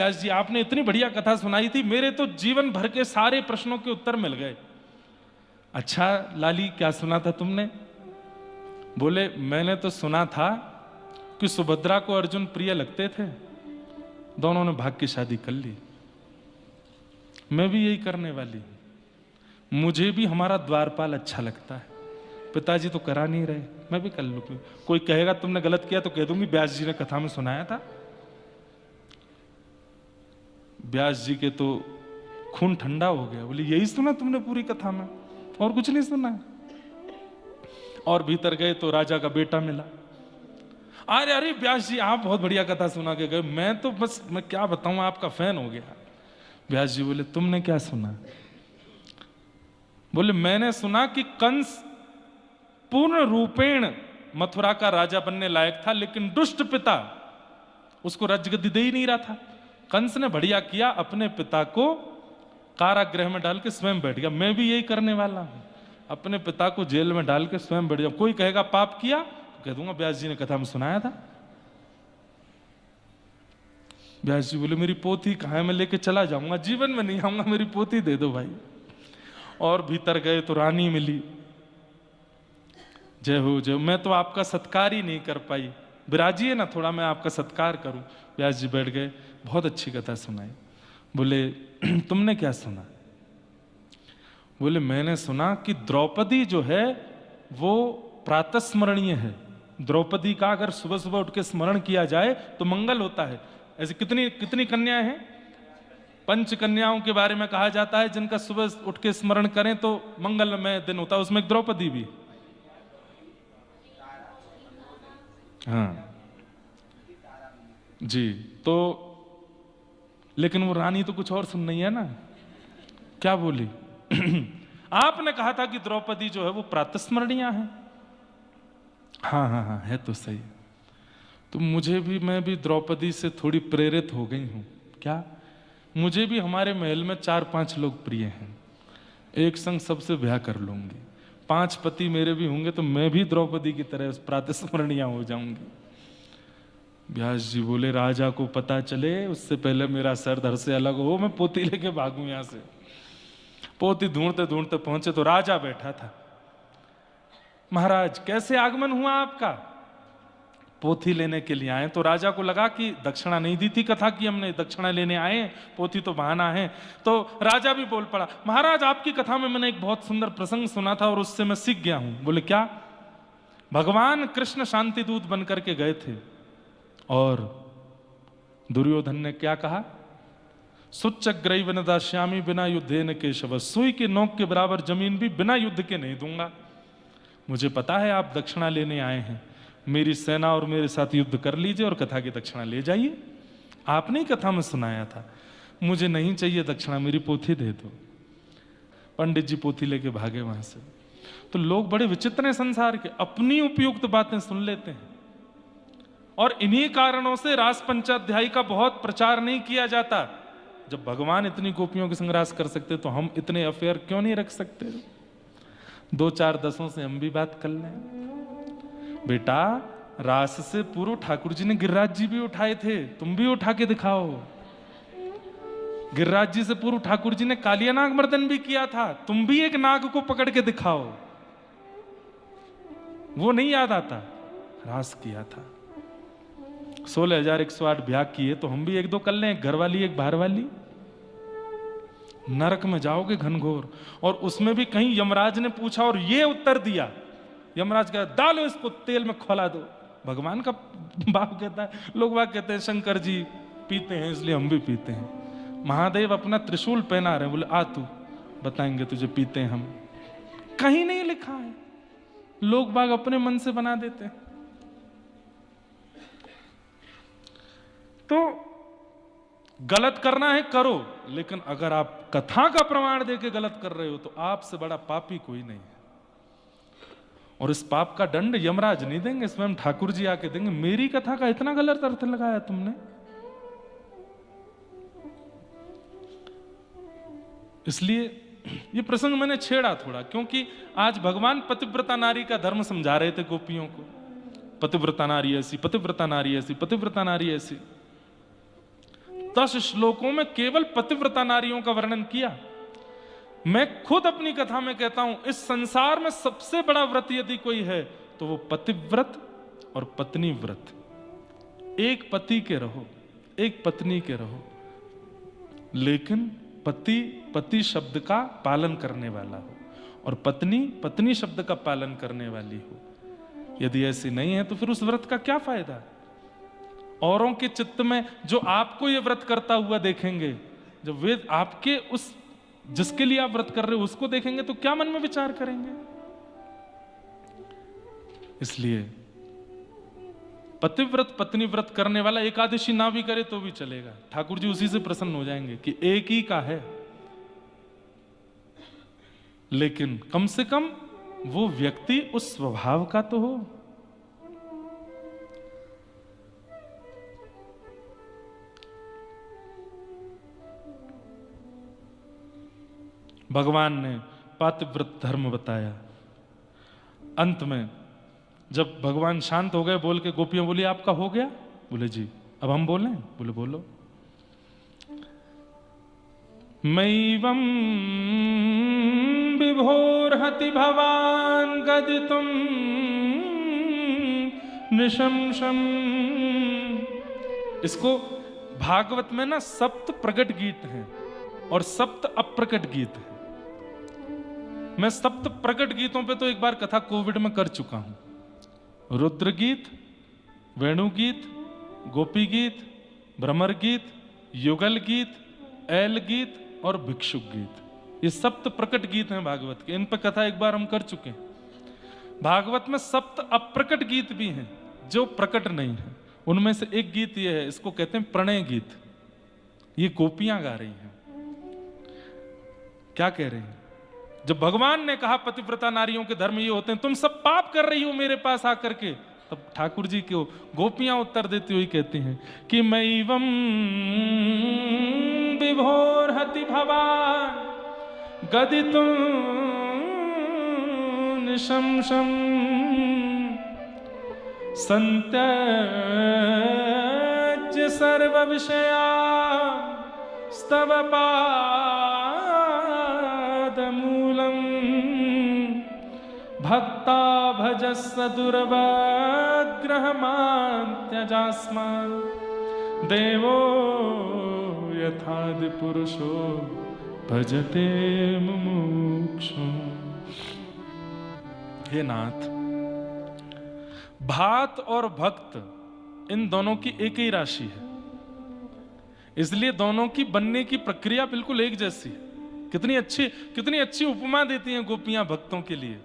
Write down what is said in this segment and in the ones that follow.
व्यास जी आपने इतनी बढ़िया कथा सुनाई थी, मेरे तो जीवन भर के सारे प्रश्नों के उत्तर मिल गए। अच्छा लाली, क्या सुना था तुमने? बोले मैंने तो सुना था कि सुभद्रा को अर्जुन प्रिय लगते थे, दोनों ने भाग की शादी कर ली। मैं भी यही करने वाली हूं। मुझे भी हमारा द्वारपाल अच्छा लगता है। पिताजी तो करा नहीं रहे, मैं भी कर लूंगी। कोई कहेगा तुमने गलत किया तो कह दूंगी व्यास जी ने कथा में सुनाया था। व्यास जी के तो खून ठंडा हो गया। बोले यही सुना तुमने पूरी कथा में, और कुछ नहीं सुना? और भीतर गए तो राजा का बेटा मिला। अरे अरे व्यास जी आप बहुत बढ़िया कथा सुना के गए, मैं तो बस मैं क्या बताऊं, आपका फैन हो गया। व्यास जी बोले तुमने क्या सुना? बोले मैंने सुना कि कंस पूर्ण रूपेण मथुरा का राजा बनने लायक था, लेकिन दुष्ट पिता उसको राजगद्दी दे ही नहीं रहा था। कंस ने बढ़िया किया, अपने पिता को कारागृह में डाल के स्वयं बैठ गया। मैं भी यही करने वाला हूं, अपने पिता को जेल में डाल के स्वयं बैठ जाऊं। कोई कहेगा पाप किया तो कह दूंगा व्यास जी ने कथा में सुनाया था। व्यास जी बोले मेरी पोथी कहाँ है, मैं लेके चला जाऊंगा, जीवन में नहीं आऊंगा, मेरी पोथी दे दो भाई। और भीतर गए तो रानी मिली। जय हो जय हो। मैं तो आपका सत्कार ही नहीं कर पाई, विराजिए ना थोड़ा, मैं आपका सत्कार करूं। व्यास जी बैठ गए, बहुत अच्छी कथा सुनाई। बोले तुमने क्या सुना? बोले मैंने सुना कि द्रौपदी जो है वो प्रातस्मरणीय है। द्रौपदी का अगर सुबह सुबह उठ के स्मरण किया जाए तो मंगल होता है। ऐसे कितनी कितनी कन्याएं हैं? 5 कन्याओं के बारे में कहा जाता है जिनका सुबह उठ के स्मरण करें तो मंगलमय दिन होता है। उसमें एक द्रौपदी भी। हाँ जी, तो लेकिन वो रानी तो कुछ और सुन नहीं है ना। क्या बोली? आपने कहा था कि द्रौपदी जो है वो प्रातस्मरणीय है। हाँ हाँ हाँ है तो सही। तो मैं भी द्रौपदी से थोड़ी प्रेरित हो गई हूं। क्या? मुझे भी हमारे महल में 4-5 लोग प्रिय हैं, एक संग सबसे ब्याह कर लूंगी। 5 पति मेरे भी होंगे तो मैं भी द्रौपदी की तरह प्रातस्मरणीय हो जाऊंगी। व्यास जी बोले राजा को पता चले उससे पहले मेरा सर धड़ से अलग हो, मैं पोती लेके भागूं यहां से। पोती ढूंढते ढूंढते पहुंचे तो राजा बैठा था। महाराज कैसे आगमन हुआ आपका? पोथी लेने के लिए आए। तो राजा को लगा कि दक्षिणा नहीं दी थी कथा की हमने, दक्षिणा लेने आए, पोथी तो बहाना है। तो राजा भी बोल पड़ा महाराज आपकी कथा में मैंने एक बहुत सुंदर प्रसंग सुना था और उससे मैं सीख गया हूं। बोले क्या? भगवान कृष्ण शांति दूत बनकर के गए थे और दुर्योधन ने क्या कहा? सुच्चग्रैव न दास्यामि बिना युद्धेन केशव। सुई के नोक के बराबर जमीन भी बिना युद्ध के नहीं दूंगा। मुझे पता है आप दक्षिणा लेने आए हैं, मेरी सेना और मेरे साथ युद्ध कर लीजिए और कथा की दक्षिणा ले जाइए। आपने ही कथा में सुनाया था। मुझे नहीं चाहिए दक्षिणा, मेरी पोथी दे दो। पंडित जी पोथी लेके भागे वहां से। तो लोग बड़े विचित्र हैं संसार के, अपनी उपयुक्त बातें सुन लेते हैं। और इन्हीं कारणों से रास पंचाध्यायी का बहुत प्रचार नहीं किया जाता। जब भगवान इतनी गोपियों के संग रास कर सकते तो हम इतने अफेयर क्यों नहीं रख सकते? 2-4 दसों से हम भी बात कर लें। बेटा रास से पूर्व ठाकुर जी ने गिरिराज जी भी उठाए थे, तुम भी उठा के दिखाओ। गिरिराज जी से पूर्व ठाकुर जी ने कालिया नाग मर्दन भी किया था, तुम भी एक नाग को पकड़ के दिखाओ। वो नहीं याद आता? रास किया था। 16,108 ब्याह किए तो हम भी 1-2 कर लें, एक घर वाली एक बाहर वाली। नरक में जाओगे घनघोर। और उसमें भी कहीं यमराज ने पूछा और ये उत्तर दिया, यमराज कहता डालो इसको तेल में खौला दो। भगवान का बाप कहता है, लोग बात कहते हैं शंकर जी पीते हैं इसलिए हम भी पीते हैं। महादेव अपना त्रिशूल पहना रहे, बोले आ तू बताएंगे तुझे पीते हैं हम। कहीं नहीं लिखा है, लोग बाग अपने मन से बना देते हैं। तो गलत करना है करो, लेकिन अगर आप कथा का प्रमाण देके गलत कर रहे हो तो आपसे बड़ा पापी कोई नहीं है। और इस पाप का दंड यमराज नहीं देंगे, स्वयं ठाकुर जी आके देंगे। मेरी कथा का इतना गलत अर्थ लगाया तुमने। इसलिए ये प्रसंग मैंने छेड़ा थोड़ा, क्योंकि आज भगवान पतिव्रता नारी का धर्म समझा रहे थे गोपियों को। पतिव्रता नारी ऐसी, पतिव्रता नारी ऐसी, पतिव्रता नारी ऐसी। 10 श्लोकों में केवल पतिव्रता नारियों का वर्णन किया। मैं खुद अपनी कथा में कहता हूं, इस संसार में सबसे बड़ा व्रत यदि कोई है तो वो पतिव्रत और पत्नी व्रत। एक पति के रहो, एक पत्नी के रहो, लेकिन पति पति शब्द का पालन करने वाला हो और पत्नी पत्नी शब्द का पालन करने वाली हो। यदि ऐसी नहीं है तो फिर उस व्रत का क्या फायदा? औरों के चित्त में जो आपको ये व्रत करता हुआ देखेंगे, जब वे आपके उस जिसके लिए आप व्रत कर रहे हो उसको देखेंगे तो क्या मन में विचार करेंगे? इसलिए पतिव्रत पत्नी व्रत करने वाला एकादशी ना भी करे तो भी चलेगा, ठाकुर जी उसी से प्रसन्न हो जाएंगे कि एक ही का है। लेकिन कम से कम वो व्यक्ति उस स्वभाव का तो हो। भगवान ने पातिव्रत धर्म बताया। अंत में जब भगवान शांत हो गए, बोल के गोपियां बोली आपका हो गया? बोले जी। अब हम बोलें? बोले बोलो। मैवं विभोर्हति भवान गदितुम निशंसम। इसको भागवत में ना सप्त प्रकट गीत हैं और सप्त अप्रकट गीत हैं। मैं सप्त प्रकट गीतों पे तो एक बार कथा कोविड में कर चुका हूं। रुद्र गीत, वेणु गीत, गोपी गीत, भ्रमर गीत, युगल गीत, ऐल गीत और भिक्षुक गीत, ये सप्त प्रकट गीत हैं भागवत के। इन पे कथा एक बार हम कर चुके हैं। भागवत में सप्त अप्रकट गीत भी हैं जो प्रकट नहीं है। उनमें से एक गीत ये है, इसको कहते हैं प्रणय गीत। ये गोपियां गा रही हैं। क्या कह रही हैं? जब भगवान ने कहा पतिव्रता नारियों के धर्म ये होते हैं, तुम सब पाप कर रही हो मेरे पास आकर के, तब ठाकुर जी को गोपियां उत्तर देती हुई कहती हैं कि मैवं विभोर्हति भवान गदितुम निशंसम संत्यज्य सर्व विषया स्तव पादमूलम भक्ता भजस्व दुर्वग्रहमान्त्यजास्मान् देवो यथादि पुरुषो भजते मुमुक्षुम्। हे नाथ, भात और भक्त इन दोनों की एक ही राशि है, इसलिए दोनों की बनने की प्रक्रिया बिल्कुल एक जैसी है। कितनी अच्छी उपमा देती हैं गोपियां भक्तों के लिए।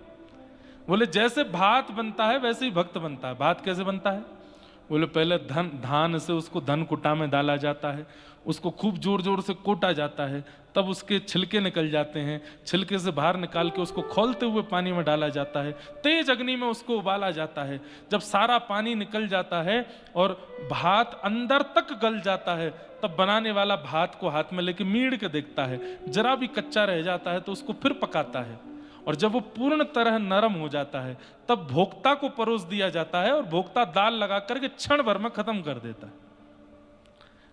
बोले जैसे भात बनता है वैसे ही भक्त बनता है। भात कैसे बनता है? बोले पहले धान से उसको धन कुटा में डाला जाता है, उसको खूब जोर जोर से कोटा जाता है, तब उसके छिलके निकल जाते हैं, छिलके से बाहर निकाल के उसको खौलते हुए पानी में डाला जाता है, तेज अग्नि में उसको उबाला जाता है। जब सारा पानी निकल जाता है और भात अंदर तक गल जाता है, तब बनाने वाला भात को हाथ में लेके मीड़ के देखता है, जरा भी कच्चा रह जाता है तो उसको फिर पकाता है, और जब वो पूर्ण तरह नरम हो जाता है तब भोक्ता को परोस दिया जाता है, और भोक्ता दाल लगा करके क्षण भर में खत्म कर देता है।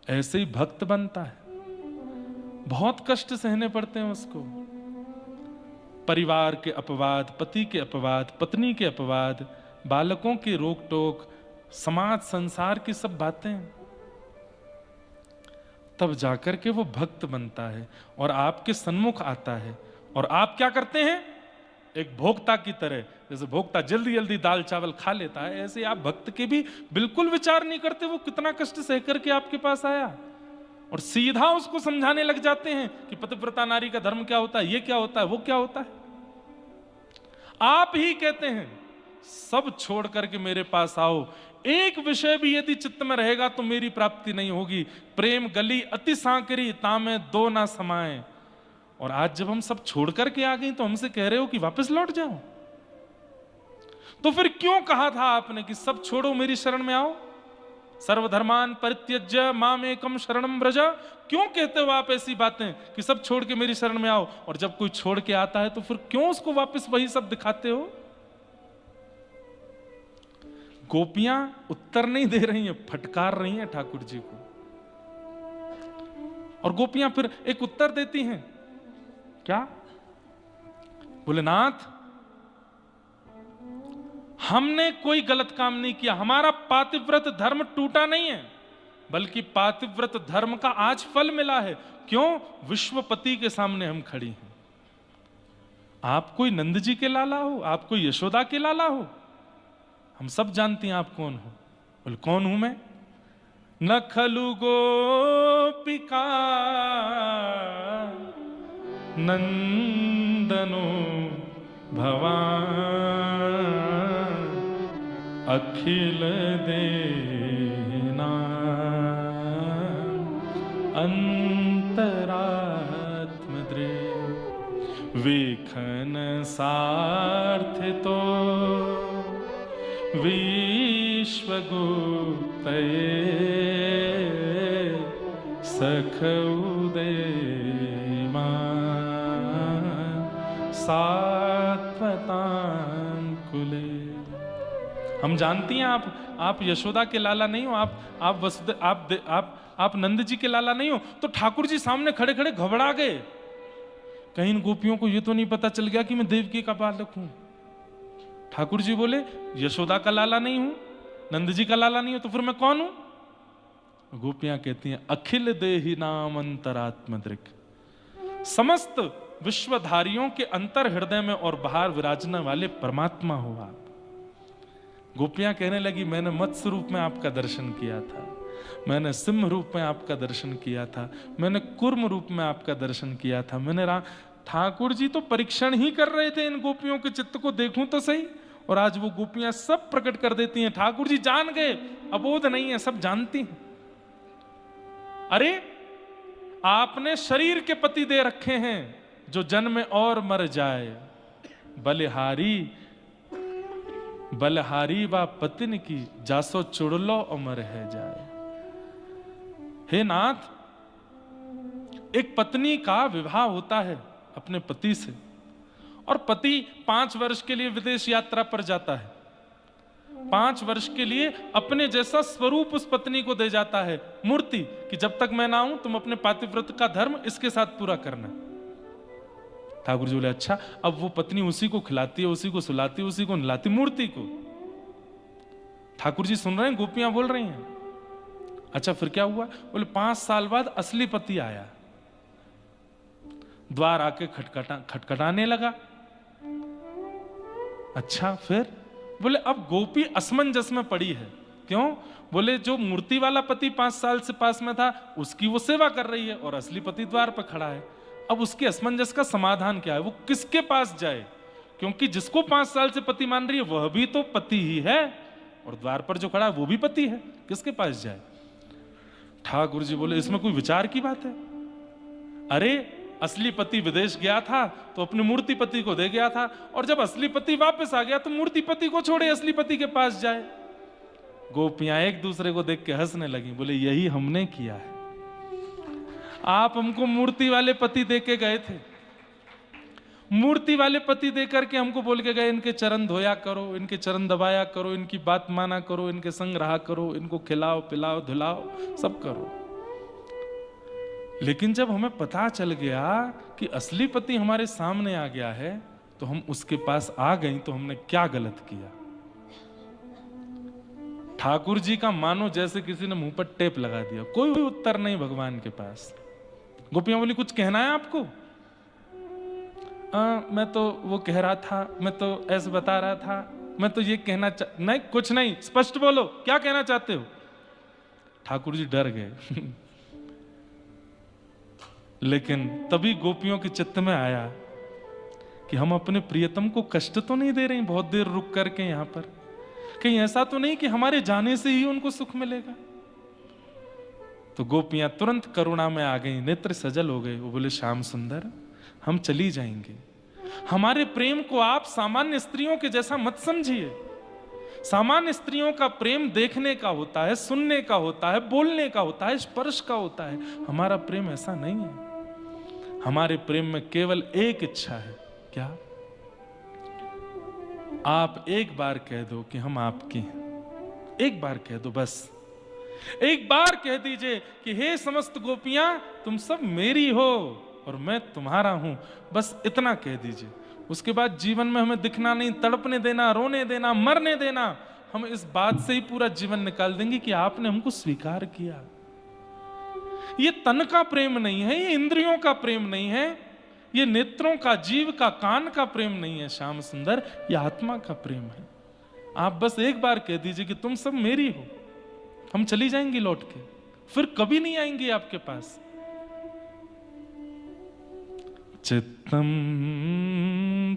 ऐसे ही भक्त बनता है। बहुत कष्ट सहने पड़ते हैं उसको, परिवार के अपवाद, पति के अपवाद, पत्नी के अपवाद, बालकों की रोक टोक, समाज संसार की सब बातें, तब जाकर के वो भक्त बनता है और आपके सन्मुख आता है। और आप क्या करते हैं? एक भोक्ता की तरह, जैसे भोक्ता जल्दी जल्दी दाल चावल खा लेता है, ऐसे आप भक्त के भी बिल्कुल विचार नहीं करते वो कितना कष्ट सह करके आपके पास आया, और सीधा उसको समझाने लग जाते हैं कि पतिव्रता नारी का धर्म क्या होता है, ये क्या होता है, वो क्या होता है। आप ही कहते हैं सब छोड़ करके मेरे पास आओ, एक विषय भी यदि चित्त में रहेगा तो मेरी प्राप्ति नहीं होगी। प्रेम गली अति सांकरी तामे दो ना समाए। और आज जब हम सब छोड़ करके आ गए तो हमसे कह रहे हो कि वापस लौट जाओ। तो फिर क्यों कहा था आपने कि सब छोड़ो मेरी शरण में आओ? सर्वधर्मान परित्यज्य मामेकम शरणम व्रज। क्यों कहते हो आप ऐसी बातें कि सब छोड़ के मेरी शरण में आओ, और जब कोई छोड़ के आता है तो फिर क्यों उसको वापस वही सब दिखाते हो? गोपियां उत्तर नहीं दे रही हैं, फटकार रही हैं ठाकुर जी को। और गोपियां फिर एक उत्तर देती हैं, क्या? बोले नाथ, हमने कोई गलत काम नहीं किया, हमारा पातिव्रत धर्म टूटा नहीं है, बल्कि पातिव्रत धर्म का आज फल मिला है। क्यों? विश्वपति के सामने हम खड़ी हैं। आप कोई नंद जी के लाला हो, आप कोई यशोदा के लाला हो, हम सब जानती हैं आप कौन हो। बोले कौन हूं मैं? न खलु गोपिका नंदनो भवान अखिल देना अंतरात्मद्रे विखन सार्थितो विश्वगुप्तये सखउदेमा सात्वतां कुले। हम जानती हैं आप यशोदा के लाला नहीं हो, आप नंद जी के लाला नहीं हो। तो ठाकुर जी सामने खड़े खड़े घबरा गए, कहीं इन गोपियों को ये तो नहीं पता चल गया कि मैं देवकी का बालक हूं। ठाकुर जी बोले यशोदा का लाला नहीं हूं, नंद जी का लाला नहीं हूं, तो फिर मैं कौन हूं? गोपियां कहती हैं अखिल देहि नाम अंतरात्मदृक्, समस्त विश्वधारियों के अंतर हृदय में और बाहर विराजने वाले परमात्मा हो आप। गोपियां कहने लगी मैंने मत्स्य रूप में आपका दर्शन किया था, मैंने सिंह रूप में आपका दर्शन किया था, मैंने कुर्म रूप में आपका दर्शन किया था, मैंने ठाकुर जी तो परीक्षण ही कर रहे थे इन गोपियों के चित्त को, देखूं तो सही। और आज वो गोपियां सब प्रकट कर देती हैं। ठाकुर जी जान गए, अबोध नहीं है, सब जानती हैं। अरे आपने शरीर के पति दे रखे हैं जो जन्म और मर जाए, बलहारी व पतिन की जासो चुड़लो अमर है जाए। हे नाथ, एक पत्नी का विवाह होता है अपने पति से, और पति 5 वर्ष के लिए विदेश यात्रा पर जाता है। 5 वर्ष के लिए अपने जैसा स्वरूप उस पत्नी को दे जाता है, मूर्ति, कि जब तक मैं ना आऊं तुम अपने पातिव्रत का धर्म इसके साथ पूरा करना। ठाकुर जी बोले अच्छा। अब वो पत्नी उसी को खिलाती है, उसी को सुलाती है, उसी को नहलाती, मूर्ति को। ठाकुर जी सुन रहे हैं, गोपियां बोल रही हैं। अच्छा फिर क्या हुआ? बोले 5 साल बाद असली पति आया, द्वार आके खटखटाने लगा। अच्छा फिर? बोले अब गोपी असमंजस में पड़ी है। क्यों? बोले जो मूर्ति वाला पति 5 साल से पास में था उसकी वो सेवा कर रही है, और असली पति द्वार पर खड़ा है। अब उसके असमंजस का समाधान क्या है? वो किसके पास जाए? क्योंकि जिसको 5 साल से पति मान रही है वह भी तो पति ही है, और द्वार पर जो खड़ा है वो भी पति है, किसके पास जाए? ठाकुर जी बोले इसमें कोई विचार की बात है? अरे असली पति विदेश गया था तो अपने मूर्ति पति को दे गया था, और जब असली पति वापस आ गया तो मूर्ति पति को छोड़े असली पति के पास जाए। गोपियां एक दूसरे को देख के हंसने लगी। बोले यही हमने किया है। आप हमको मूर्ति वाले पति दे के गए थे, मूर्ति वाले पति दे करके हमको बोल के गए इनके चरण धोया करो, इनके चरण दबाया करो, इनकी बात माना करो, इनके संग रहा करो, इनको खिलाओ पिलाओ धुलाओ सब करो। लेकिन जब हमें पता चल गया कि असली पति हमारे सामने आ गया है तो हम उसके पास आ गई, तो हमने क्या गलत किया? ठाकुर जी का मानो जैसे किसी ने मुंह पर टेप लगा दिया, कोई उत्तर नहीं भगवान के पास। गोपियां बोली कुछ कहना है आपको? मैं तो वो कह रहा था, मैं तो ऐसे बता रहा था, मैं तो ये कहना नहीं, कुछ नहीं, स्पष्ट बोलो क्या कहना चाहते हो। ठाकुर जी डर गए। लेकिन तभी गोपियों के चित्त में आया कि हम अपने प्रियतम को कष्ट तो नहीं दे रहे हैं बहुत देर रुक करके यहां पर, कहीं ऐसा तो नहीं कि हमारे जाने से ही उनको सुख मिलेगा। तो गोपियां तुरंत करुणा में आ गई, नेत्र सजल हो गए। वो बोले श्याम सुंदर हम चली जाएंगे, हमारे प्रेम को आप सामान्य स्त्रियों के जैसा मत समझिए। सामान्य स्त्रियों का प्रेम देखने का होता है, सुनने का होता है, बोलने का होता है, स्पर्श का होता है। हमारा प्रेम ऐसा नहीं है। हमारे प्रेम में केवल एक इच्छा है, क्या? आप एक बार कह दो कि हम आपके हैं, एक बार कह दो बस। एक बार कह दीजिए कि हे समस्त गोपियां, तुम सब मेरी हो और मैं तुम्हारा हूं, बस इतना कह दीजिए। उसके बाद जीवन में हमें दिखना नहीं, तड़पने देना, रोने देना, मरने देना। हम इस बात से ही पूरा जीवन निकाल देंगे कि आपने हमको स्वीकार किया। ये तन का प्रेम नहीं है, ये इंद्रियों का प्रेम नहीं है, ये नेत्रों का, जीव का, कान का प्रेम नहीं है श्याम सुंदर, ये आत्मा का प्रेम है। आप बस एक बार कह दीजिए कि तुम सब मेरी हो, हम चली जाएंगी लौट के, फिर कभी नहीं आएंगी आपके पास। चित्तम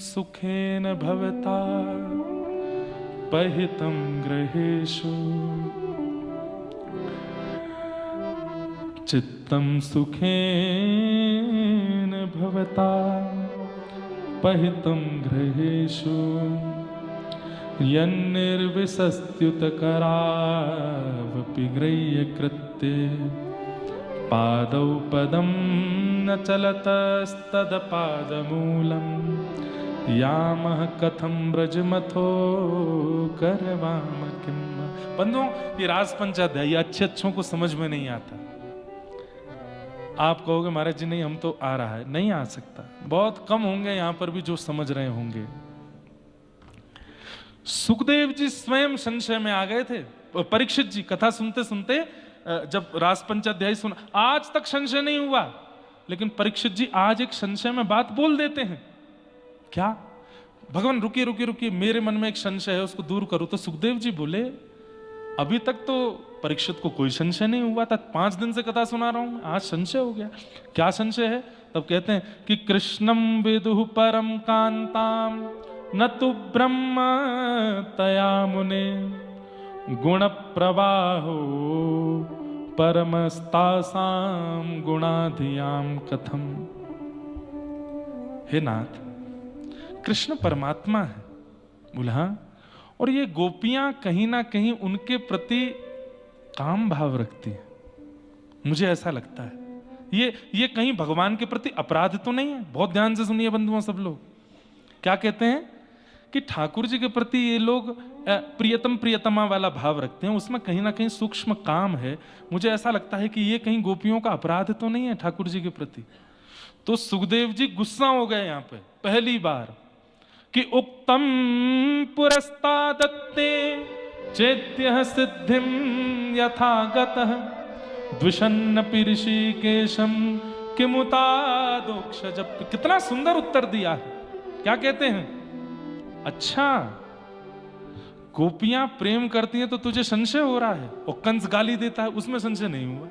सुखेन भवता पहितम गृहेषु, चित्तम सुखेन भवता पहितम गृहेषु, यन्निर्विशस्त्युतकरावपि गृह्यकृत्ये, पादौ पदं न चलतस्तदपादमूलम्, यामः कथं ब्रजमथो करवाम किम्। बंधुओं, ये रास पंचाध्यायी अच्छे अच्छों को समझ में नहीं आता। आप कहोगे महाराज जी नहीं, हम तो आ रहा है, नहीं आ सकता। बहुत कम होंगे यहां पर भी जो समझ रहे होंगे। सुखदेव जी स्वयं संशय में आ गए थे। परीक्षित जी कथा सुनते सुनते जब रास पंचाध्यायी सुना, आज तक संशय नहीं हुआ, लेकिन परीक्षित जी आज एक संशय में बात बोल देते हैं। क्या? भगवान रुकिए रुकिए रुकिए, मेरे मन में एक संशय है, उसको दूर करो। तो सुखदेव जी बोले, अभी तक तो परीक्षित को कोई संशय नहीं हुआ था, 5 दिन से कथा सुना रहा हूं, आज संशय हो गया। क्या संशय है? तब कहते हैं कि कृष्णम विदुः परम कांताम न तु ब्रह्म तया मुने, गुण प्रवाहो परमस्तासाम गुणाधियाम कथम। हे नाथ, कृष्ण परमात्मा है। बोला हाँ, और ये गोपियां कहीं ना कहीं उनके प्रति काम भाव रखती हैं, मुझे ऐसा लगता है। ये कहीं भगवान के प्रति अपराध तो नहीं है? बहुत ध्यान से सुनिए बंधुओं सब लोग, क्या कहते हैं कि ठाकुर जी के प्रति ये लोग प्रियतम प्रियतमा वाला भाव रखते हैं, उसमें कहीं ना कहीं सूक्ष्म काम है। मुझे ऐसा लगता है कि ये कहीं गोपियों का अपराध तो नहीं है ठाकुर जी के प्रति। तो सुखदेव जी गुस्सा हो गए यहां पे पहली बार कि उक्तम पुरस्तादत्ते चेत्यः सिद्धिं यथागतः, द्विषन्नपि ऋषिकेशं किमुतादोक्ष। जब कितना सुंदर उत्तर दिया है। क्या कहते हैं? अच्छा, गोपियां प्रेम करती हैं तो तुझे संशय हो रहा है, और कंस गाली देता है उसमें संशय नहीं हुआ।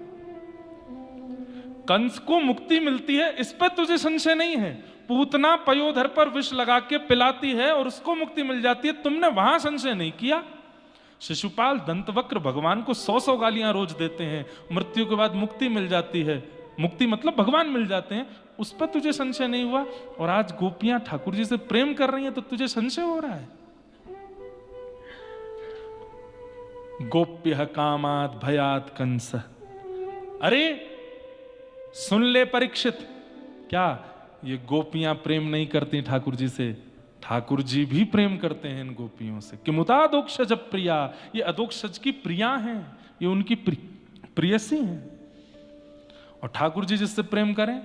कंस को मुक्ति मिलती है इस पर तुझे संशय नहीं है। पूतना पयोधर पर विष लगा के पिलाती है और उसको मुक्ति मिल जाती है, तुमने वहां संशय नहीं किया। शिशुपाल दंतवक्र भगवान को 100 गालियां रोज देते हैं, मृत्यु के बाद मुक्ति मिल जाती है, मुक्ति मतलब भगवान मिल जाते हैं, उस पर तुझे संशय नहीं हुआ। और आज गोपियां ठाकुर जी से प्रेम कर रही हैं तो तुझे संशय हो रहा है। गोप्य कामात भयात कंस। अरे सुन ले परीक्षित, क्या ये गोपियां प्रेम नहीं करती ठाकुर जी से? ठाकुर जी भी प्रेम करते हैं इन गोपियों से। कि मुतादोक्षज प्रिया, ये अदोक्षज की प्रिया हैं, ये उनकी प्रियसी हैं। और ठाकुर जी जिससे प्रेम करें,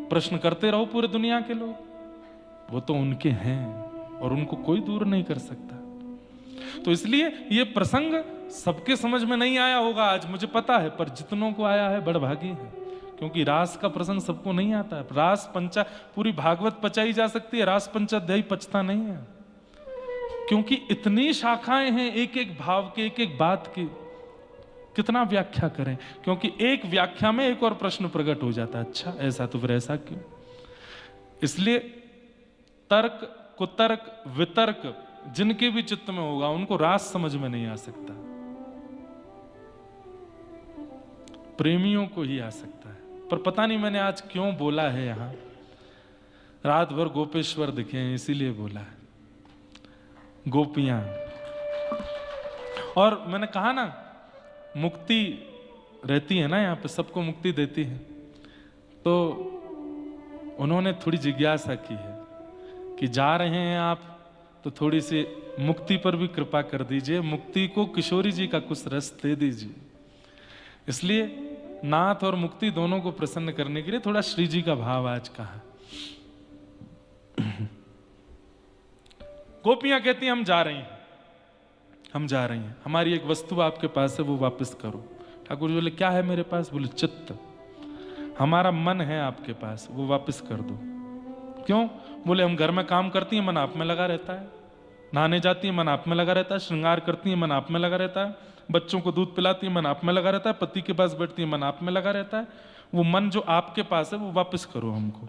प्रश्न करते रहो पूरे दुनिया के लोग, वो तो उनके हैं और उनको कोई दूर नहीं कर सकता। तो इसलिए ये प्रसंग सबके समझ में नहीं आया होगा आज, मुझे पता है, पर जितनों को आया है बड़भागी है, क्योंकि रास का प्रसंग सबको नहीं आता है। रास पंचा पूरी भागवत पचाई जा सकती है, रास पंचाध्यायी पचता नहीं है, क्योंकि इतनी शाखाएं हैं एक एक भाव के, एक एक बात की, कितना व्याख्या करें। क्योंकि एक व्याख्या में एक और प्रश्न प्रकट हो जाता है, अच्छा ऐसा तो फिर ऐसा क्यों। इसलिए तर्क कुतर्क वितर्क जिनके भी चित्त में होगा उनको रास समझ में नहीं आ सकता, प्रेमियों को ही आ सकता है। पर पता नहीं मैंने आज क्यों बोला है, यहां रात भर गोपेश्वर दिखे हैं इसीलिए बोला है, गोपियां। और मैंने कहा ना मुक्ति रहती है ना यहाँ पे, सबको मुक्ति देती है, तो उन्होंने थोड़ी जिज्ञासा की है कि जा रहे हैं आप तो थोड़ी सी मुक्ति पर भी कृपा कर दीजिए, मुक्ति को किशोरी जी का कुछ रस दे दीजिए। इसलिए नाथ और मुक्ति दोनों को प्रसन्न करने के लिए थोड़ा श्री जी का भाव आज कहा। गोपियां कहती हैं हम जा रही हैं, हम जा रही हैं, हमारी एक वस्तु आपके पास है वो वापस करो। ठाकुर जी बोले क्या है मेरे पास? बोले चित्त, हमारा मन है आपके पास, वो वापस कर दो। क्यों? बोले हम घर में काम करती हैं, मन आप में लगा रहता है, नहाने जाती है, मन आप में लगा रहता है, श्रृंगार करती है, मन आप में लगा रहता है, बच्चों को दूध पिलाती है, मन आप में लगा रहता है, पति के पास बैठती है, मन आप में लगा रहता है। वो मन जो आपके पास है वो वापस करो हमको,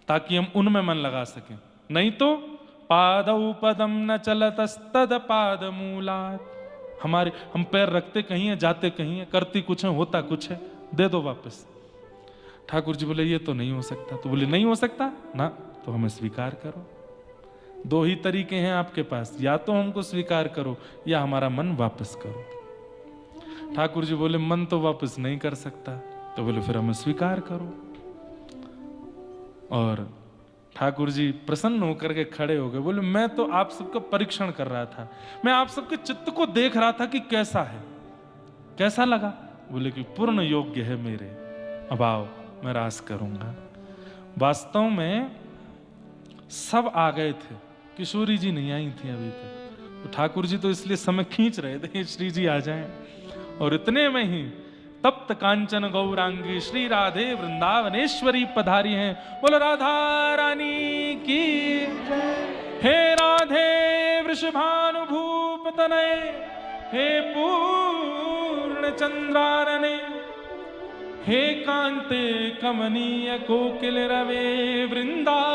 ताकि हम उनमें मन लगा सकें। नहीं तो पादौ पदम न चलतस्तद पाद मूलात्, हमारे हम पैर रखते कहीं है, जाते कहीं है, करती कुछ है, होता कुछ है, दे दो वापस। ठाकुर जी बोले ये तो नहीं हो सकता। तो बोले नहीं हो सकता ना, तो हमें स्वीकार करो। दो ही तरीके हैं आपके पास, या तो हमको स्वीकार करो या हमारा मन वापस करो। ठाकुर जी बोले मन तो वापस नहीं कर सकता। तो बोले फिर हमें स्वीकार करो। और ठाकुर जी प्रसन्न होकर के खड़े हो गए। बोले मैं तो आप सबका परीक्षण कर रहा था, मैं आप सबके चित्त को देख रहा था कि कैसा है, कैसा लगा। बोले कि पूर्ण योग्य है मेरे, अब आओ मैं रास करूंगा। वास्तव में सब आ गए थे, किशोरी जी नहीं आई थी अभी तक। तो ठाकुर जी तो इसलिए समय खींच रहे थे श्री जी आ जाएं। और इतने में ही तप्त कांचन गौरांगी श्री राधे वृंदावनेश्वरी पधारी हैं। बोलो राधा रानी की जय। हे राधे वृषभानुभूप तनय, हे पूर्ण चंद्रारणे, हे कांते कमनीय कोकिल रवे वृंदावनेधीश्वरी,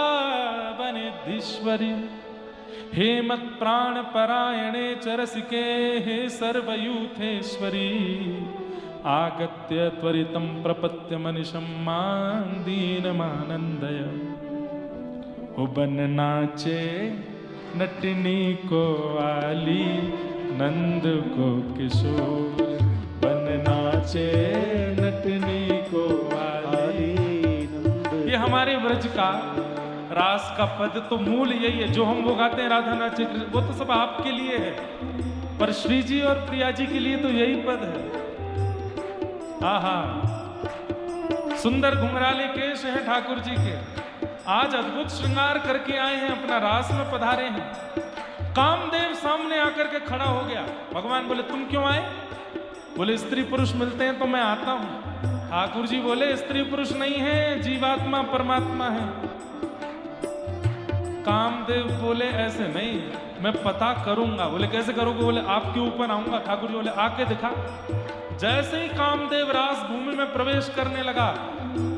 हे मत प्राण परायणे चरसिके, हे सर्वयूथेश्वरी, आगत्य त्वरितं प्रपत्य मनिषं मां दीनमानंदय। ओ बन नाचे नटनी को आली, नंद को किशोर, बन नाचे नटनी को आली नंद। ये हमारे व्रज का रास का पद तो मूल यही है। जो हम वो गाते हैं राधा नाचे, वो तो सब आपके लिए है, पर श्री जी और प्रिया जी के लिए तो यही पद है। आहा, सुंदर घुंघराले केश हैं ठाकुर जी के, आज अद्भुत श्रृंगार करके आए हैं, अपना रास में पधारे हैं। कामदेव सामने आकर के खड़ा हो गया। भगवान बोले तुम क्यों आए? बोले स्त्री पुरुष मिलते हैं तो मैं आता हूं। ठाकुर जी बोले स्त्री पुरुष नहीं है, जीवात्मा परमात्मा है। कामदेव बोले ऐसे नहीं, मैं पता करूंगा। बोले कैसे करोगे? बोले आपके ऊपर आऊंगा। ठाकुर जी बोले आके दिखा। जैसे ही कामदेव रास भूमि में प्रवेश करने लगा,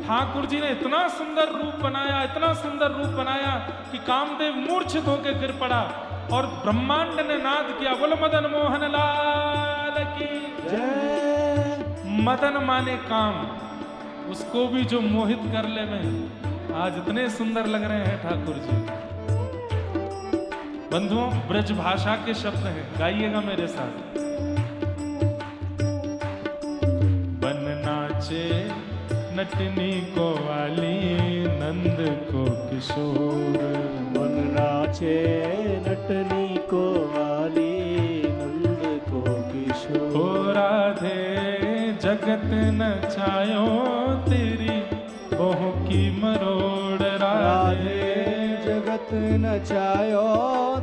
ठाकुर जी ने इतना सुंदर रूप बनाया, इतना सुंदर रूप बनाया कि कामदेव मूर्छित होकर गिर पड़ा और ब्रह्मांड ने नाद किया। बोलो मदन मोहन लाल की जय। मदन माने काम, उसको भी जो मोहित कर ले में। आज इतने सुंदर लग रहे हैं ठाकुर जी। बंधुओं, ब्रज भाषा के शब्द हैं, गाइएगा मेरे साथ। बन नाचे नटनी को वाली, नंद को किशोर, बन नाचे नटनी को वाली, नंद को किशोर। ओ राधे जगत नचायो तेरी बहु की मरोड़। राधे जगत नचायो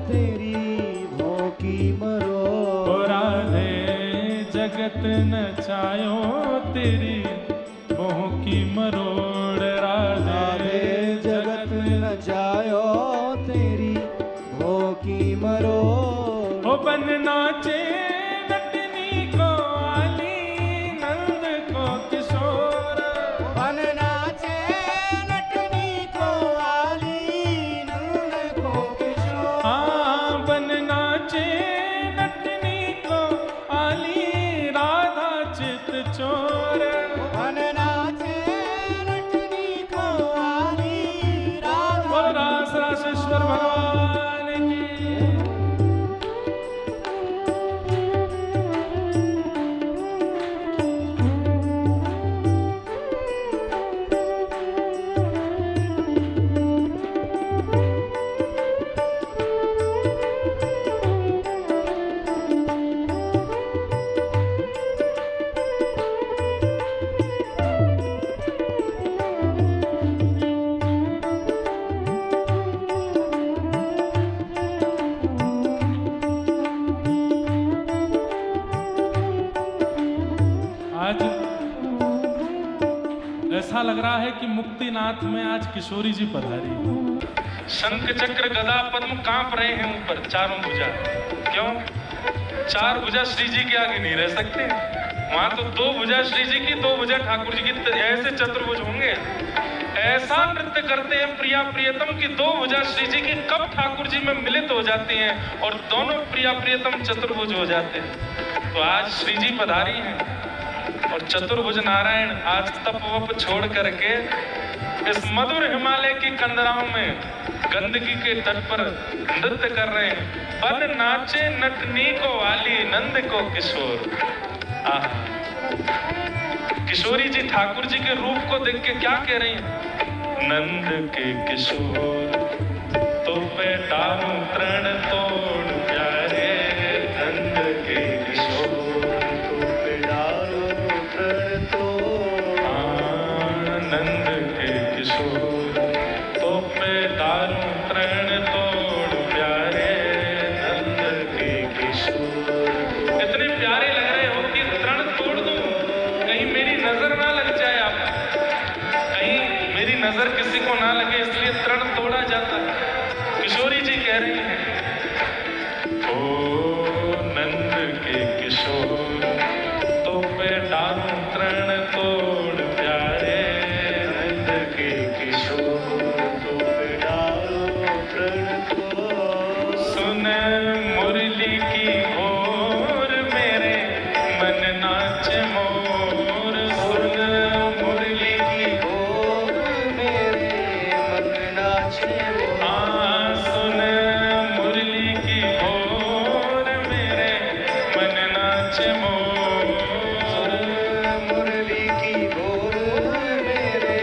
तेरी भों की मरोड़। ओ राधे जगत नचायो तेरी बहु की मरोड़। राधे जगत नचायो तेरी भों की मरोड़। ओ बन नाचे नटनी को आली, नंद को किशोर। बन नाचे नटनी को आली, नंद को किशोर। हाँ, बन नाचे नटनी को आली, राधा चित चोर। लग रहा है कि मुक्तिनाथ में आज किशोरी जी पधारी। शंख चक्र गदा पद्म कांप रहे हैं ऊपर चारों भुजा। क्यों? चार भुजा श्री जी के आगे नहीं रह सकते। वहां तो दो भुजा श्री जी की, दो भुजा ठाकुर जी की, ऐसे चतुर्भुज होंगे। ऐसा नृत्य करते हैं प्रिया प्रियतम की दो भुजा श्री जी की कब ठाकुर जी में मिलित हो जाती हैं और दोनों प्रिया प्रियतम चतुर्भुज हो जाते हैं। तो आज श्री जी पधारी हैं और चतुर्भुज नारायण आज तप वप छोड़ करके इस मधुर हिमालय की कंदराओं में गंदगी के तट पर नृत्य कर रहे हैं। बन नाचे नटनी को वाली नंद को किशोर। किशोरी जी ठाकुर जी के रूप को देख के क्या कह रही हैं? नंद के किशोर तो बेटारू तृण तोड़ प्यारे। नंद के किशोर तो बेटारू तृण तोड़। नंद के किशोर तो बेटारू तृण तोड़ प्यारे। नंद के किशोर इतने प्यारे लग रहे हो कि तृण तोड़ दूं, कहीं मेरी नजर ना लग जाए आप, कहीं मेरी नजर किसी को ना लगे, इसलिए तृण तोड़ा जाता है। किशोरी जी कह रही हैं ओ नंद के किशोर तो बेटारू तृण तोड़ प्यारे। नंद के किशोर तो बेटारू तृण तोड़। सुन मुरली की ओर मेरे मन नाच मोर। सुन मुरली की ओर मेरे मन नाच मोर। सुन मुरली की ओर मेरे मन नाच मोर। मुरली की ओर मेरे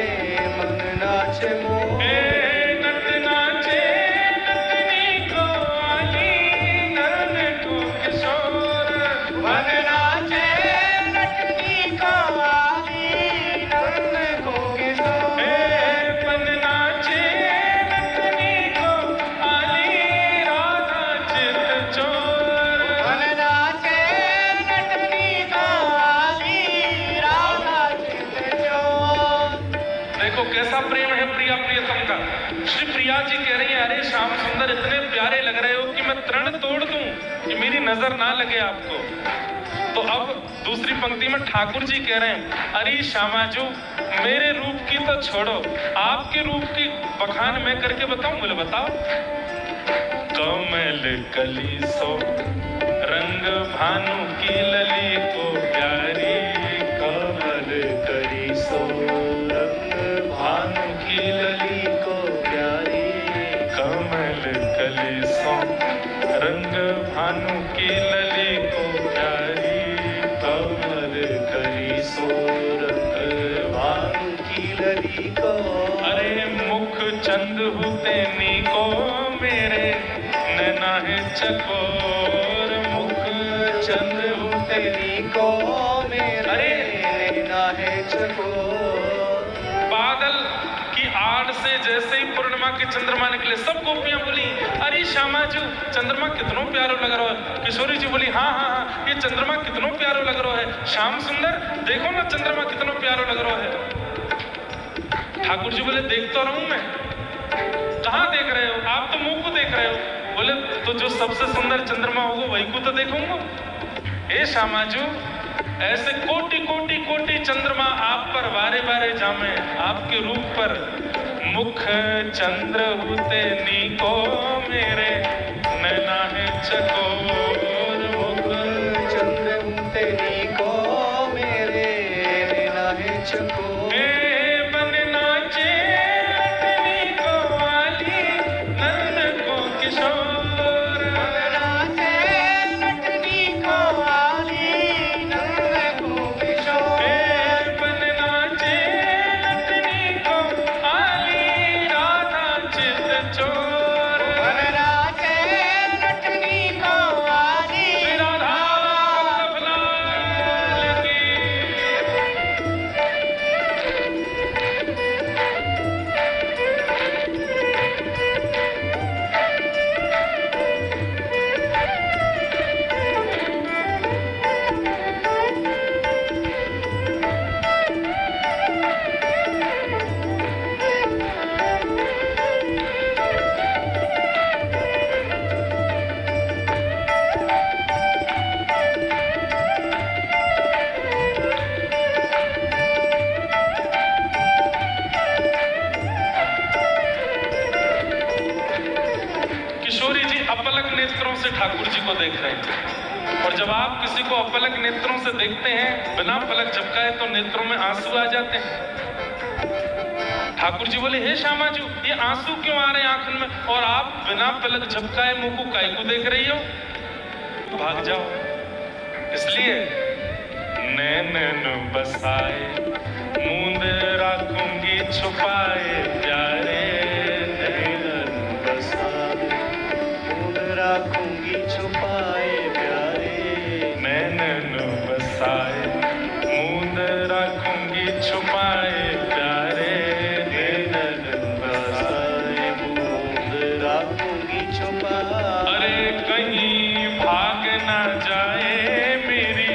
मन नाच मोर। नट नाचे नटनी को वाली नंद को किशोर। वन नाचे नटनी को वाली नंद को किशोर। वन नाचे नटनी को वाली राधा चित चोर। वन नाचे नटनी को वाली राधा चित चोर। देखो कैसा प्रेम है प्रिया प्रियतम का। श्री प्रिया जी कह रही है अरे श्याम सुंदर इतने प्यारे लग रहे हो कि मैं तृण तोड़ दूं कि मेरी नजर ना लगे आपको। तो अब दूसरी पंक्ति में ठाकुर जी कह रहे हैं अरे श्यामाजू मेरे रूप की तो छोड़ो, आपके रूप की बखान मैं करके बताऊं? बोले बताओ। कमल कली सो रंग भानु की लली को प्यारी। कमल कली सो रंग भानु की लली को प्यारी। कमल कली सो रंग भानु की लली को प्यारी। कमल कली सो रंग भानु की लली को। अरे मुख चंद हुते नी को मेरे नैना है चकोर। मुख चंद हुते नी को मेरे अरे नैना है चकोर। बादल की आड़ से जैसे ही पूर्णिमा के चंद्रमा निकले सब गोपियां बोली अरे श्यामाजू चंद्रमा कितनो प्यारो लग रहा है। किशोरी जी बोली हाँ हाँ हाँ ये चंद्रमा कितनो प्यारो लग रहा है। श्याम सुंदर देखो ना चंद्रमा कितनो प्यारो लग रहा है। ठाकुर जी बोले देख तो रहूं मैं। कहाँ देख रहे हो आप? तो मुंह को देख रहे हो। बोले तो जो सबसे सुंदर चंद्रमा होगा वही को तो देखूंगा। हे श्यामाजू ऐसे कोटि कोटि कोटि चंद्रमा आप पर बारे बारे जामे। आपके रूप पर मुख चंद्र हुते नी को मेरे नैना है चकोर। मुख चंद्र हुते नी को मेरे नैना है चकोर। बन नाचे नटनी को वाली नंद को किशोर। बन नाचे नटनी को वाली नंद को किशोर। बन नाचे नटनी को वाली राधा चित चोर। बन नाचे नटनी को से ठाकुर जी को देख रहे हैं। और जब आप किसी को अपलक नेत्रों से देखते हैं, बिना पलक झपकाए, तो नेत्रों में आंसू आ जाते हैं। ठाकुर जी बोले, हे श्यामा जी, ये आंसू क्यों आ रहे हैं आंखों में, और आप बिना पलक झपकाए मुंह को काय को देख रही हो? भाग जाओ। इसलिए नैनन बसाए मूंद रखूंगी छुपाए प्यारे, नैनन बसाए मूंद रखूंगी छुपाए प्यारे, नैनन बसाए मूंद रखूंगी छुपाए प्यारे, नैनन बसाए मूंद रखूंगी छुपाए। अरे कहीं भाग ना जाए मेरी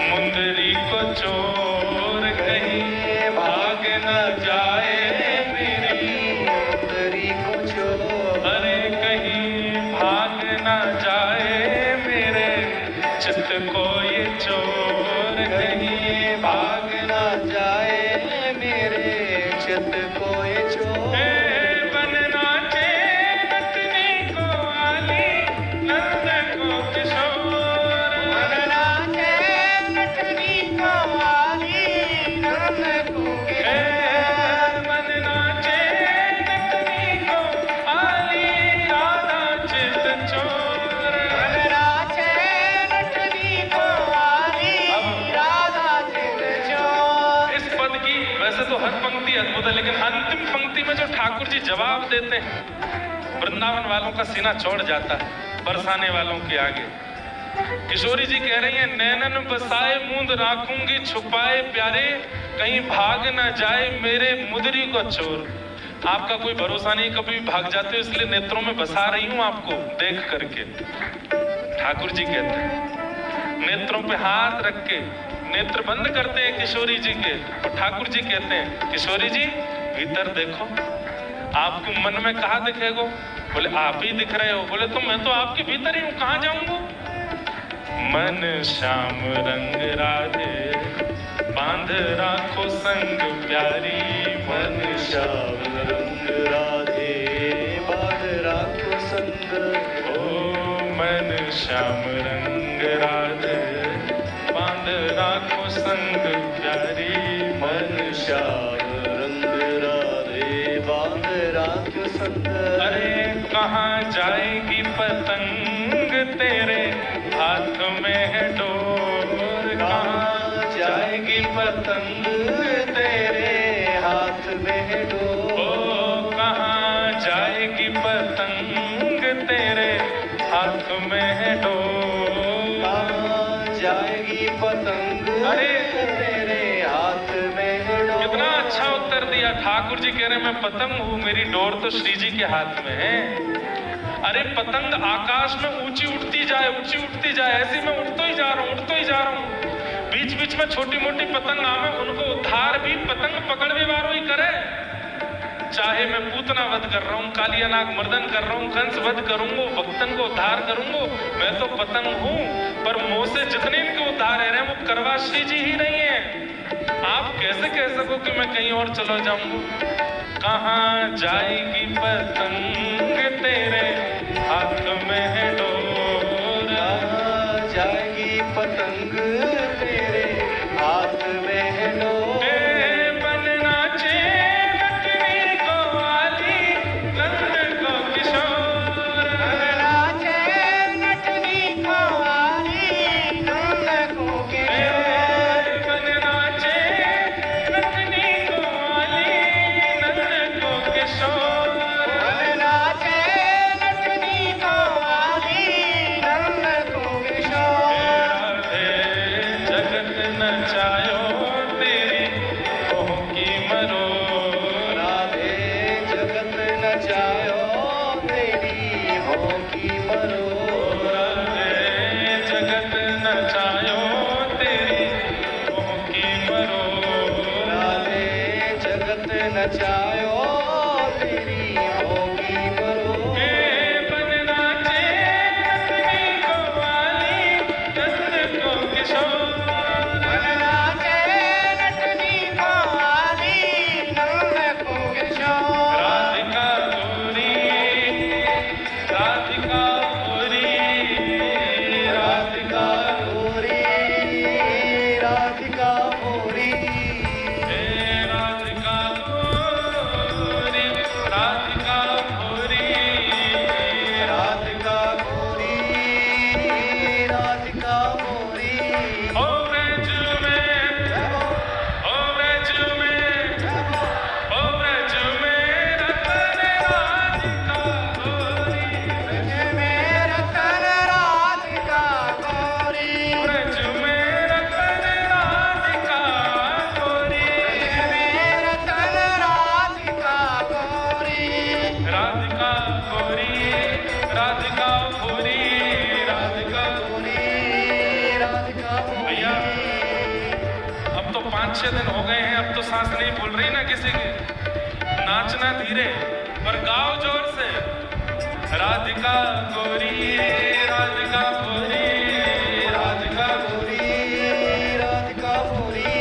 मुंदरी को चोर, कहीं भाग ना जाए मेरी मुंदरी को चोर, अरे कहीं भाग ना जाए मेरे चित्त को ये चोर, कहीं भाग ना जाए मेरे चित्त को ये चोर। बन नाचे नटनी को आली नंद को किशोर, बन नाचे नटनी को आली नंद को किशोर, बन नाचे नटनी को आली राधा चित चोर, बन नाचे नटनी को आली राधा चित चोर। इस पद की वैसे तो हर पंक्ति अद्भुत है, लेकिन अंतिम पंक्ति में जो ठाकुर जी जवाब देते हैं, वृंदावन वालों का सीना चौड़ जाता है बरसाने वालों के आगे। किशोरी जी कह रही हैं, नैनन बसाए मूंद राखूंगी छुपाए प्यारे, कहीं भाग ना जाए मेरे मुदरी को चोर। आपका कोई भरोसा नहीं, कभी भाग जाते हो, इसलिए नेत्रों में बसा रही हूं आपको देख करके। ठाकुर जी कहते हैं, नेत्रों पे हाथ रख के नेत्र बंद करते हैं किशोरी जी के, और ठाकुर जी कहते हैं, किशोरी जी भीतर देखो, आपको मन में कहा दिखेगो? बोले आप ही दिख रहे हो। बोले तो मैं तो आपके भीतर ही हूँ, कहाँ जाऊंगा? मन श्याम रंग राधे बांध राखो संग प्यारी, मन श्याम रंग राधे बांध राखो संग, ओ मन श्याम रंग राधे बांध राखो संग प्यारी, मन श्याम रंग राधे बांध राखो संग। अरे कहाँ जाएगी पतंग तेरे हाथ में है डोर, कहाँ जाएगी पतंग तेरे हाथ में है डोर, ओ कहाँ जाएगी पतंग तेरे हाथ में है डोर, कहाँ जाएगी पतंग अरे तेरे हाथ में है डोर। कितना अच्छा उत्तर दिया। ठाकुर जी कह रहे मैं पतंग हूँ, मेरी डोर तो श्री जी के हाथ में है। अरे पतंग आकाश में ऊंची उठती जाए, ऊंची उठती जाए, ऐसी मैं उठता ही जा रहा हूँ, उठता ही जा रहा हूँ। बीच बीच में छोटी मोटी पतंग आवे, उनको उद्धार भी पतंग पकड़ भी वारो ही करे। चाहे मैं पूतना वध कर रहा हूँ, कालिया नाग मर्दन कर रहा हूँ, कंस वध करूंगा, भक्तन को उद्धार करूंगा, मैं तो पतंग हूँ। पर मुंह से जितने इनके उद्धार है वो करवा श्री जी ही नहीं है। आप कैसे कह सको कि मैं कहीं और चला जाऊंगा? कहाँ जाएगी पतंग तेरे हाथ में है डोर, कहाँ जाएगी पतंग तेरे हाथ में है डोर। बन नाचे नटनी को आली नंद को किशोर, बन नाचे नटनी को आली नंद को किशोर, बन नाचे नटनी को आली नंद को किशोर, बन नाचे नटनी को आली नंद को किशोर। राधे जगत नचायो तेरी ओह की मरोर, राधे जगत नचायो तेरी हो की मरोर, राधे जगत नचायो तेरी ओह की मरोर, राधे जगत नचायो तेरी हो की मरोर। बन नाचे नटनी को आली नंद को किशोर, बन नाचे नटनी को आली नंद को किशोर। राधिका गोरी, राधिका गोरी, 5-6 दिन हो गए हैं, अब तो सांस नहीं फूल रही ना किसी की। नाचना धीरे पर गाओ जोर से। राधिका गोरी, राधिका गोरी, राधिका गोरी, राधिका गोरी,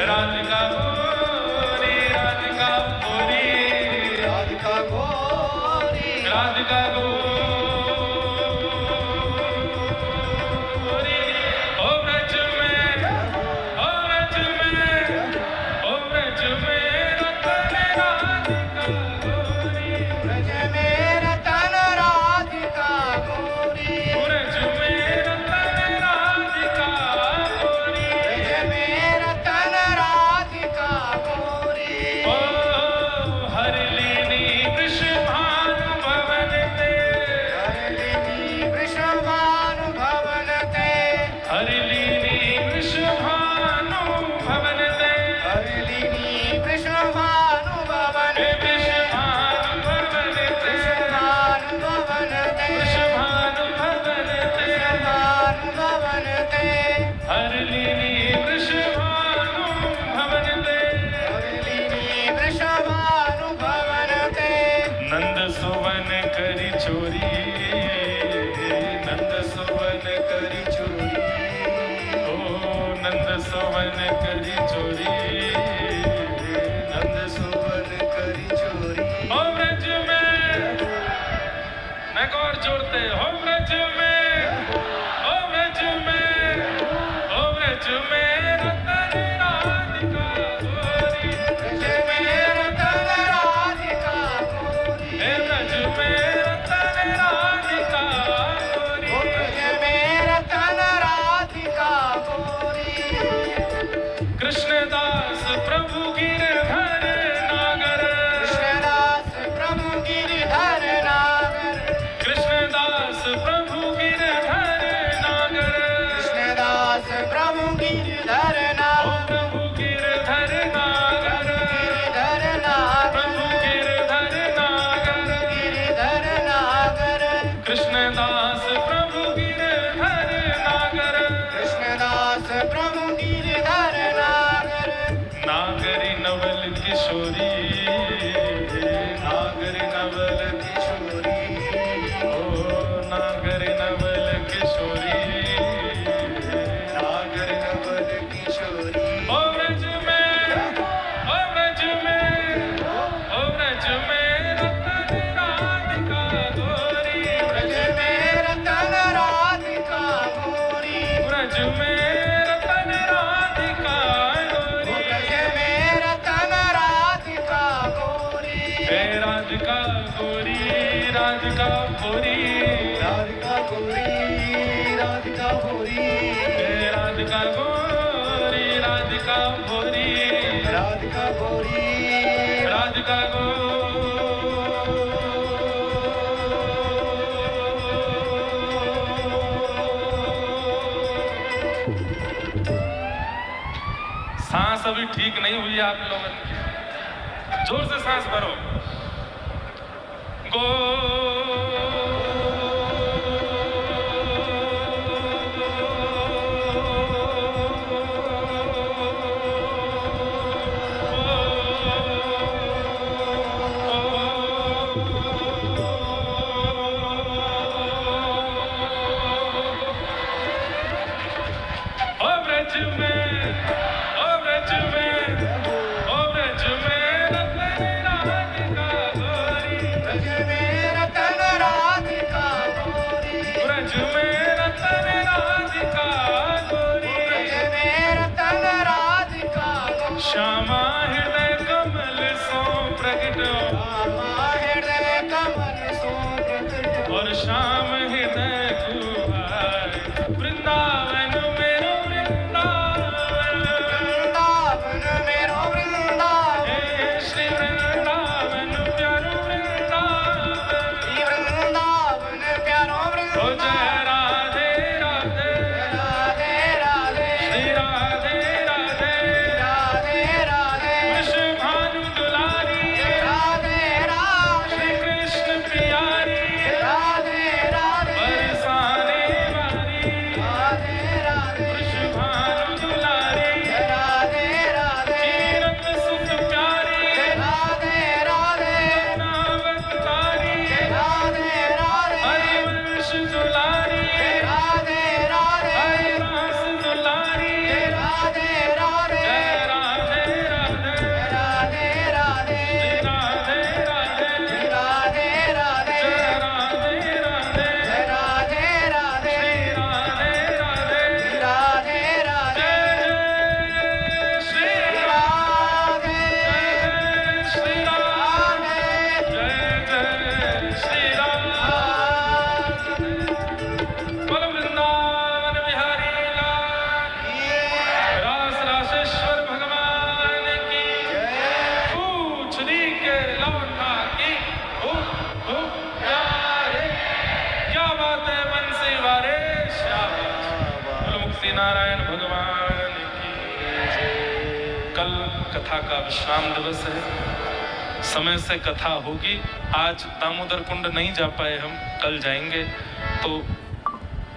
राधिका गोरी, राधिका गोरी, राधिका गोरी, राधिका गोरी। ओ ब्रज में, ओ ब्रज में, ओ ब्रज में रतन राधिका गोरी, ब्रज में रतन राधिका गोरी, ब्रज में रतन राधिका गोरी। ब्रज में रतन राधिका गोरी। ओ हरलीनी वृषभानु भवन ते, हरलिनी वृषभानु भवन ते, हरलीनी वृषभानु भवन ते, हरलिनी वृषभानु भवन ते, वृषभानु भवन ते, वृषभानु भवन ते, वृषभानु भवन ते, वृषभानु भवन ते, हरलीनी वृषभानु भवन ते। हरलिनी वृषभानु भवन ते। नंद सुवन करी चोरी, नंद सुवन करी चोरी, ओ नंद सुवन करी चोरी, नंद सुवन करी चोरी। ओ ब्रज में, मैं और जोड़ते, हो ब्रज में, ओ ब्रज में, ओ ब्रज में रतन राधिका गोरी, ब्रज में रतन राधिका गोरी, हे ब्रज में रतन राधिका गोरी। ओ ब्रज में रतन राधिका गोरी। कृष्णदास प्रभु गिरधर नागर, कृष्णदास प्रभु गिरधर नागर, कृष्णदास प्रभु गिरधर नागर, कृष्णदास प्रभु गिरधर ओ नागर, प्रभु गिरधर नागर, गिरधर नागर, प्रभु गिरधर नागर, गिरधर नागर, कृष्णदास प्रभु गिरधर नागर। कृष्णदास प्रभु गिरधर नागर। नागरी नवल किशोरी, नागरी नवल किशोरी, ओ नागरी नवल किशोरी, नागर नवल किशोरी। ओ ब्रज में, ओ ब्रज में, ओ ब्रज में रतन राधिका गोरी, ब्रज में रतन राधिका गोरी, ब्रज में रतन राधिका गोरी। ब्रज में रतन राधिका गोरी। हे राधिका गोरी, राधिका गोरी, राधिका गोरी, राधिका गोरी, हे राधिका गोरी, राधिका गोरी, राधिका गोरी, राधिका सांस अभी ठीक नहीं हुई आप लोगों की, जोर से सांस भरो। गो ओ ब्रज में, ओ ब्रज में, ओ ब्रज में रतन राधिका गोरी, ब्रज में रतन राधिका गोरी, ब्रज में रतन राधिका गोरी। ब्रज में रतन राधिका गोरी। श्यामा हृदय कमल सो प्रगट श्यामा हृदय कमल सो प्रकट, और श्याम हृदय कुमार, वृंदावन मेरो वृंदावन, वृंदावन मेरो वृंदावन, हे श्री वृंदावन प्यारो वृंदावन। श्री वृंदावन प्यारो ओ वृंदावन। जय राधे राधे, राधे राधे, श्री राधे राधे, राधे राधे, वृषभानु दुलारी, राधे राधे, श्री कृष्ण प्यारी, राधे राधे, कथा का विश्राम दिवस है, समय से कथा होगी। आज दामोदर कुंड नहीं जा पाए हम, कल जाएंगे, तो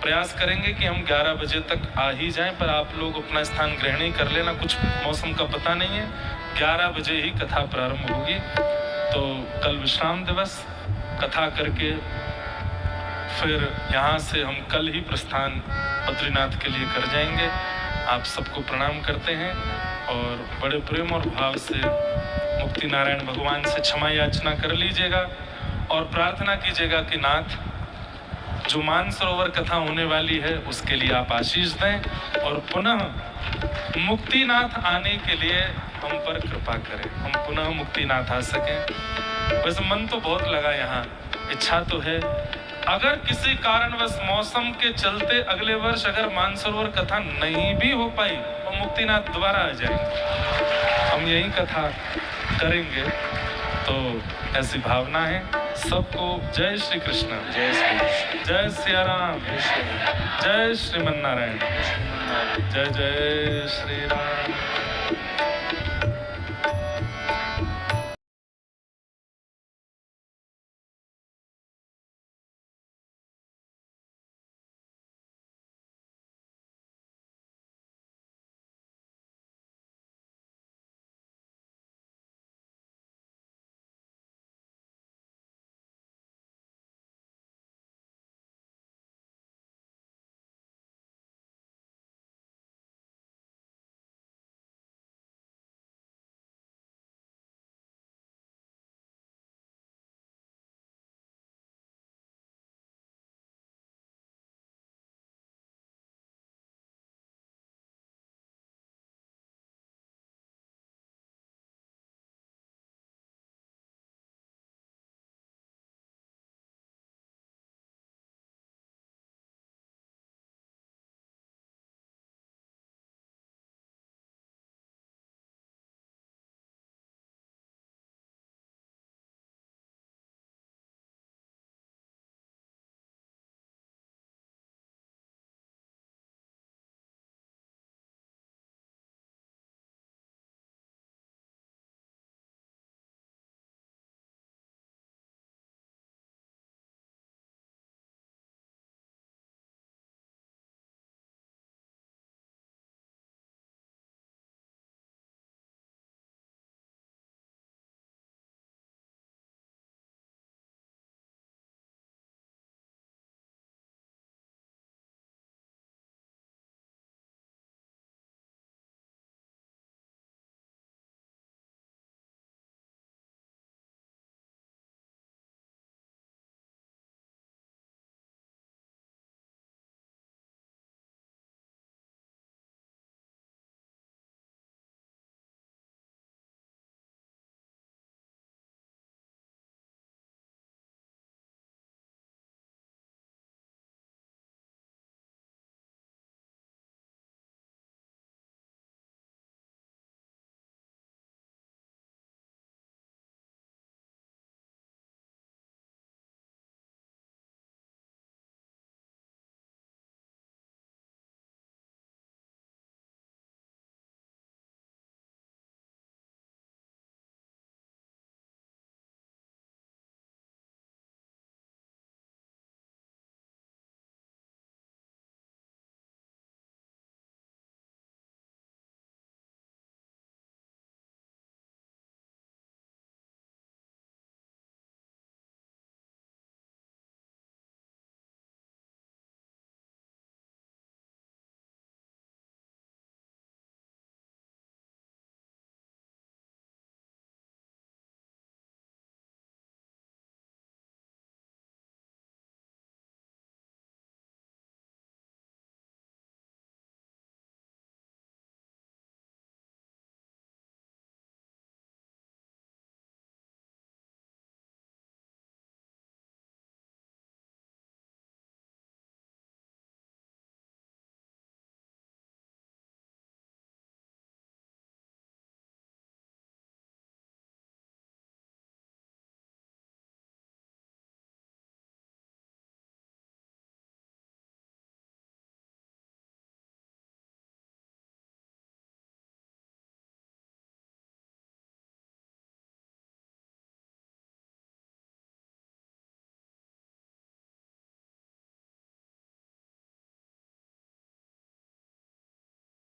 प्रयास करेंगे कि हम 11 बजे तक आ ही जाएं, पर आप लोग अपना स्थान ग्रहण ही कर लेना, कुछ मौसम का पता नहीं है। 11 बजे ही कथा प्रारंभ होगी, तो कल विश्राम दिवस, कथा करके फिर यहाँ से हम कल ही प्रस्थान बद्रीनाथ के लिए कर जाएंगे। आप सबको प्रणाम करते हैं और बड़े प्रेम और भाव से मुक्ति नारायण भगवान से क्षमा याचना कर लीजिएगा और प्रार्थना कीजिएगा कि नाथ, जो मानसरोवर कथा होने वाली है उसके लिए आप आशीष दें और पुनः मुक्तिनाथ आने के लिए हम पर कृपा करें, हम पुनः मुक्तिनाथ आ सकें। वैसे मन तो बहुत लगा यहाँ, इच्छा तो है, अगर किसी कारणवश मौसम के चलते अगले वर्ष अगर मानसरोवर कथा नहीं भी हो पाई तो मुक्तिनाथ दोबारा आ जाएंगे, हम यही कथा करेंगे। तो ऐसी भावना है सबको। जय श्री कृष्ण, जय श्री कृष्ण, जय सिया राम, जय श्रीमन नारायण, जय जय श्री राम।